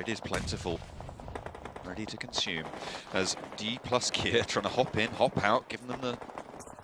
it is plentiful. Ready to consume. As D plus Gear trying to hop in, hop out, giving them the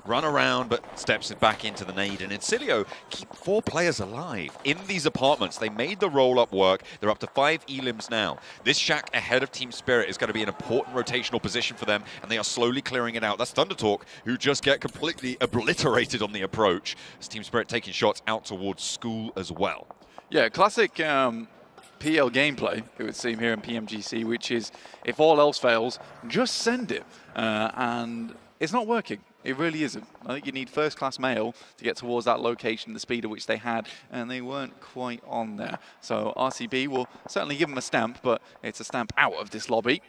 run around, but steps it back into the nade. And Incilio keep 4 players alive in these apartments. They made the roll-up work. They're up to 5 elims now. This shack ahead of Team Spirit is going to be an important rotational position for them, and they are slowly clearing it out. That's Thundertalk, who just get completely obliterated on the approach, as Team Spirit taking shots out towards school as well. Yeah, classic PL gameplay, it would seem, here in PMGC, which is, if all else fails, just send it. And it's not working. It really isn't. I think you need first-class mail to get towards that location, the speed at which they had, and they weren't quite on there. So RCB will certainly give them a stamp, but it's a stamp out of this lobby.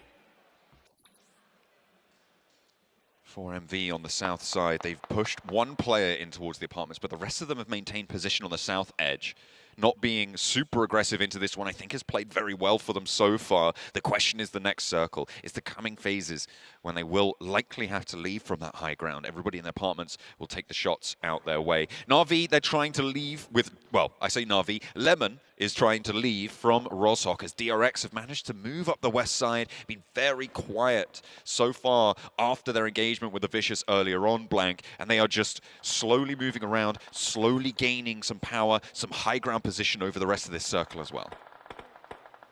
4MV on the south side. They've pushed 1 player in towards the apartments, but the rest of them have maintained position on the south edge. Not being super aggressive into this one, I think, has played very well for them so far. The question is the next circle. It's the coming phases when they will likely have to leave from that high ground. Everybody in the apartments will take the shots out their way. Na'Vi, they're trying to leave with, well, I say Na'Vi, Lemon is trying to leave from Rozhok as DRX have managed to move up the west side, been very quiet so far after their engagement with the Vicious earlier on, Blank, and they are just slowly moving around, slowly gaining some power, some high ground position over the rest of this circle as well.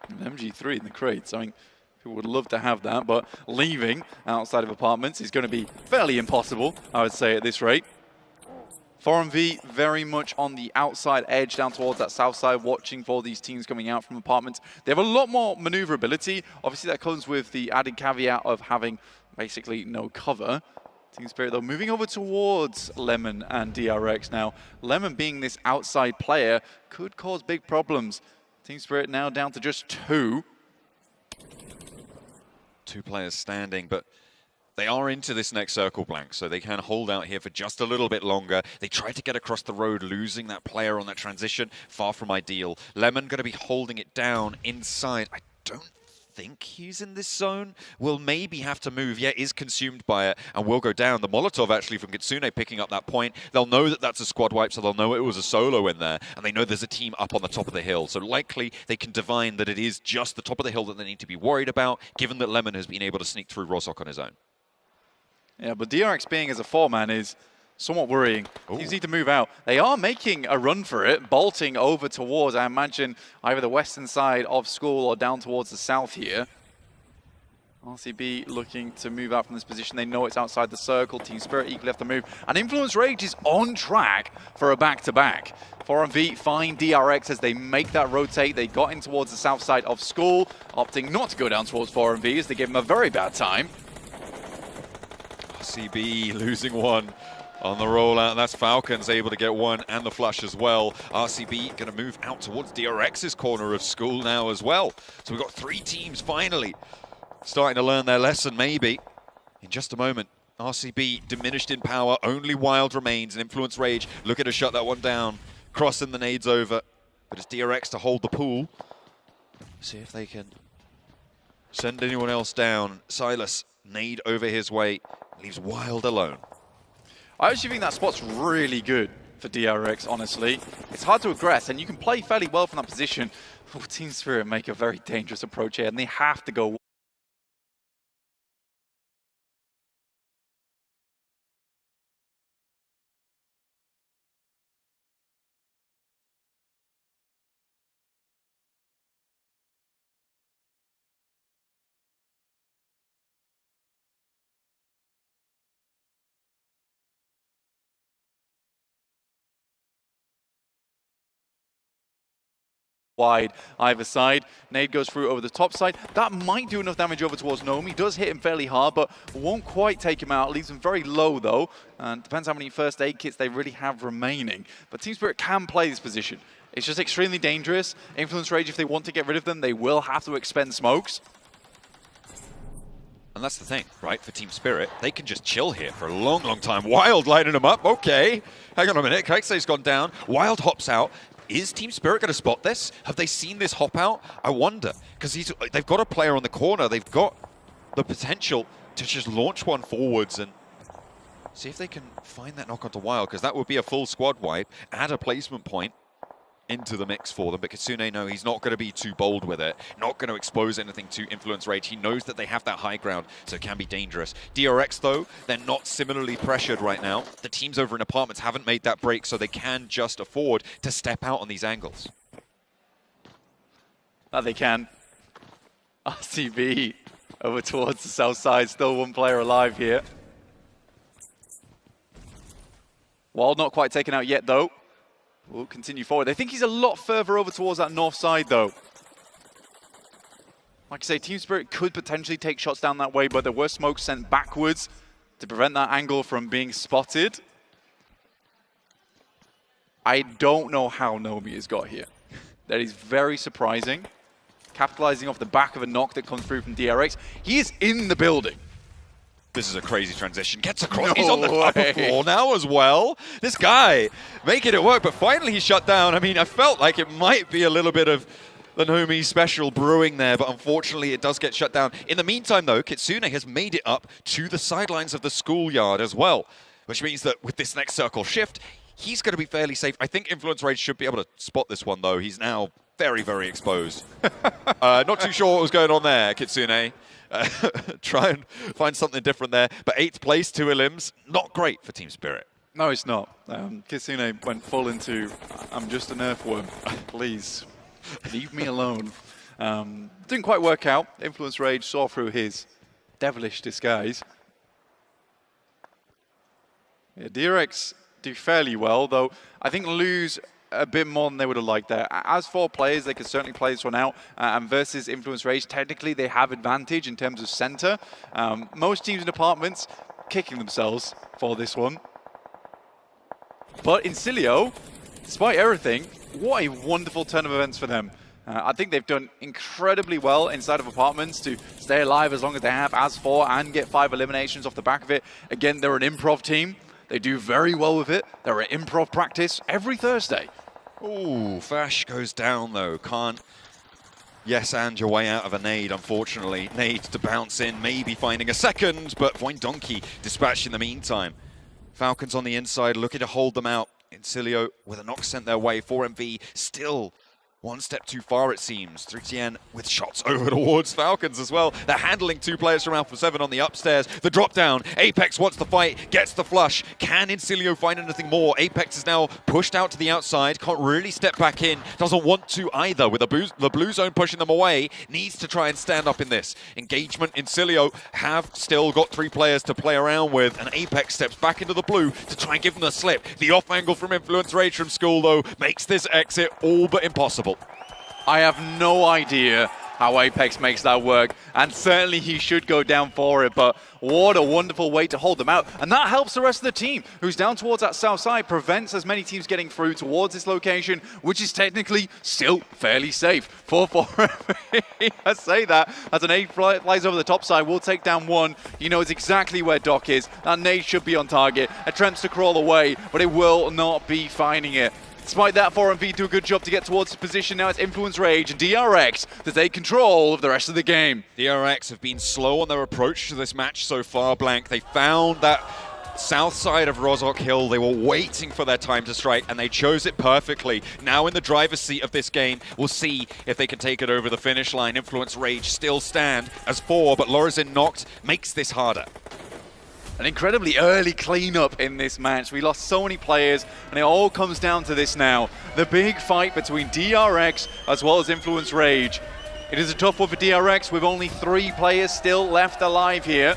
An MG3 in the crates. I mean, people would love to have that, but leaving outside of apartments is going to be fairly impossible, I would say, at this rate. 4MV very much on the outside edge down towards that south side, watching for these teams coming out from apartments. They have a lot more maneuverability. Obviously, that comes with the added caveat of having basically no cover. Team Spirit, though, moving over towards Lemon and DRX now. Lemon being this outside player could cause big problems. Team Spirit now down to just 2. 2 players standing, but they are into this next circle, Blank, so they can hold out here for just a little bit longer. They tried to get across the road, losing that player on that transition. Far from ideal. Lemon going to be holding it down inside. I don't think he's in this zone. Will maybe have to move. Yeah, is consumed by it and will go down. The Molotov actually from Kitsune picking up that point. They'll know that that's a squad wipe, so they'll know it was a solo in there, and they know there's a team up on the top of the hill. So likely they can divine that it is just the top of the hill that they need to be worried about, given that Lemon has been able to sneak through Rozhok on his own. Yeah, but DRX being as a 4-man is somewhat worrying. Ooh. Teams need to move out. They are making a run for it, bolting over towards, I imagine, either the western side of school or down towards the south here. RCB looking to move out from this position. They know it's outside the circle. Team Spirit equally have to move. And Influence Rage is on track for a back-to-back. 4MV find DRX as they make that rotate. They got in towards the south side of school, opting not to go down towards 4MV as they gave him a very bad time. RCB losing 1 on the rollout. That's Falcons able to get 1 and the flush as well. RCB going to move out towards DRX's corner of school now as well. So we've got 3 teams finally starting to learn their lesson maybe. In just a moment, RCB diminished in power. Only Wild remains and Influence Rage looking to shut that one down. Crossing the nades over. But it's DRX to hold the pool. See if they can send anyone else down. Silas, nade over his way. Leaves Wild alone. I actually think that spot's really good for DRX, honestly. It's hard to aggress, and you can play fairly well from that position. Oh, Team Spirit make a very dangerous approach here, and they have to go wide either side. Nade goes through over the top side. That might do enough damage over towards Nomi. Does hit him fairly hard, but won't quite take him out. Leaves him very low, though. And depends how many first aid kits they really have remaining. But Team Spirit can play this position. It's just extremely dangerous. Influence Rage, if they want to get rid of them, they will have to expend smokes. And that's the thing, right, for Team Spirit. They can just chill here for a long, long time. Wild lining them up. Okay. Hang on a minute. Kaise's gone down. Wild hops out. Is Team Spirit going to spot this? Have they seen this hop out? I wonder. Because they've got a player on the corner. They've got the potential to just launch one forwards and see if they can find that knock onto Wild, because that would be a full squad wipe, add a placement point. into the mix for them, but Kitsune, no, he's not going to be too bold with it, not going to expose anything to Influence Rage. He knows that they have that high ground, so it can be dangerous. DRX, though, they're not similarly pressured right now. The teams over in Apartments haven't made that break, so they can just afford to step out on these angles. That they can. RCB over towards the south side, still one player alive here. Wild not quite taken out yet, though. We'll continue forward. I think he's a lot further over towards that north side, though. Like I say, Team Spirit could potentially take shots down that way, but there were smokes sent backwards to prevent that angle from being spotted. I don't know how Nomi has got here. That is very surprising. Capitalizing off the back of a knock that comes through from DRX. He is in the building. This is a crazy transition. Gets across. He's on the upper floor now as well. This guy making it work, but finally he's shut down. I mean, I felt like it might be a little bit of the Nomi special brewing there, but unfortunately it does get shut down. In the meantime, though, Kitsune has made it up to the sidelines of the schoolyard as well, which means that with this next circle shift, he's going to be fairly safe. I think Influence Rage should be able to spot this one, though. He's now very, very exposed. Not too sure what was going on there, Kitsune. Try and find something different there. But 8th place, 2 elims, not great for Team Spirit. No, it's not. Kitsune went full into, I'm just an earthworm. Please, leave me alone. Didn't quite work out. Influence Rage saw through his devilish disguise. Yeah, DRX do fairly well, though I think lose a bit more than they would have liked there. As 4 players, they could certainly play this one out. And versus Influence Rage, technically they have advantage in terms of center. Most teams in Apartments kicking themselves for this one. But Incilio, despite everything, what a wonderful turn of events for them. I think they've done incredibly well inside of Apartments to stay alive as long as they have as 4 and get 5 eliminations off the back of it. Again, they're an improv team. They do very well with it. They're at improv practice every Thursday. Ooh, Fash goes down, though. Can't yes and your way out of a nade, unfortunately. Nade to bounce in, maybe finding a second, but Voin Donkey dispatched in the meantime. Falcons on the inside, looking to hold them out. Incilio with a knock sent their way. 4MV still one step too far, it seems. 3TN with shots over towards Falcons as well. They're handling 2 players from Alpha 7 on the upstairs. The drop down. Apex wants the fight, gets the flush. Can Incilio find anything more? Apex is now pushed out to the outside. Can't really step back in. Doesn't want to either. With the blue zone pushing them away. Needs to try and stand up in this. Engagement. Incilio have still got 3 players to play around with. And Apex steps back into the blue to try and give them the slip. The off angle from Influence Rage from School, though, makes this exit all but impossible. I have no idea how Apex makes that work, and certainly he should go down for it, but what a wonderful way to hold them out. And that helps the rest of the team, who's down towards that south side, prevents as many teams getting through towards this location, which is technically still fairly safe. 4-4. I say that as an nade flies over the top side, we'll take down 1. He knows exactly where Doc is. That nade should be on target. Attempts to crawl away, but it will not be finding it. Despite that, 4MV do a good job to get towards the position. Now it's Influence Rage and DRX to take control of the rest of the game. DRX have been slow on their approach to this match so far, Blank. They found that south side of Rozhok Hill. They were waiting for their time to strike, and they chose it perfectly. Now in the driver's seat of this game, we'll see if they can take it over the finish line. Influence Rage still stand as 4, but Lorazin knocked makes this harder. An incredibly early cleanup in this match. We lost so many players, and it all comes down to this now. The big fight between DRX as well as Influence Rage. It is a tough one for DRX with only 3 players still left alive here.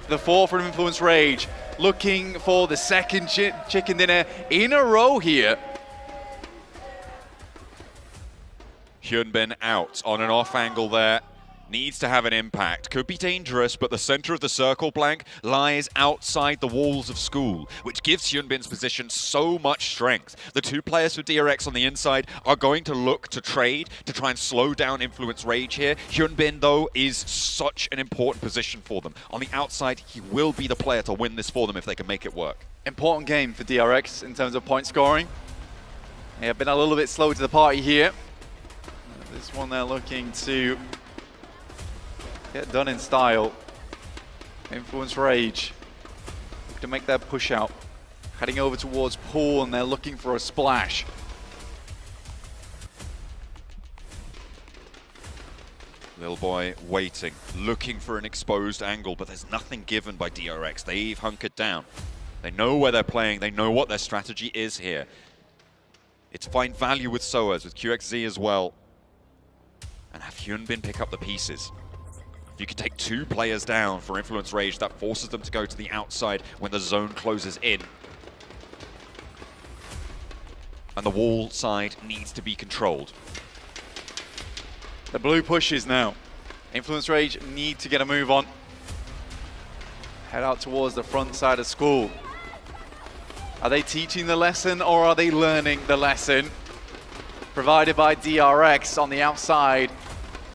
The 4 from Influence Rage looking for the second chicken dinner in a row here. Hyunbin out on an off angle there. Needs to have an impact. Could be dangerous, but the center of the circle, Blank, lies outside the walls of School, which gives Hyunbin's position so much strength. The 2 players for DRX on the inside are going to look to trade to try and slow down Influence Rage here. Hyunbin, though, is such an important position for them. On the outside, he will be the player to win this for them if they can make it work. Important game for DRX in terms of point scoring. They have been a little bit slow to the party here. This one they're looking to get done in style. Influence Rage to make their push out. Heading over towards Pool, and they're looking for a splash. Little boy waiting, looking for an exposed angle, but there's nothing given by DRX. They've hunkered down. They know where they're playing, they know what their strategy is here. It's find value with Soaz, with QXZ as well, and have Hyunbin pick up the pieces. If you can take 2 players down for Influence Rage, that forces them to go to the outside when the zone closes in. And the wall side needs to be controlled. The blue pushes now. Influence Rage need to get a move on. Head out towards the front side of school. Are they teaching the lesson or are they learning the lesson? Provided by DRX on the outside.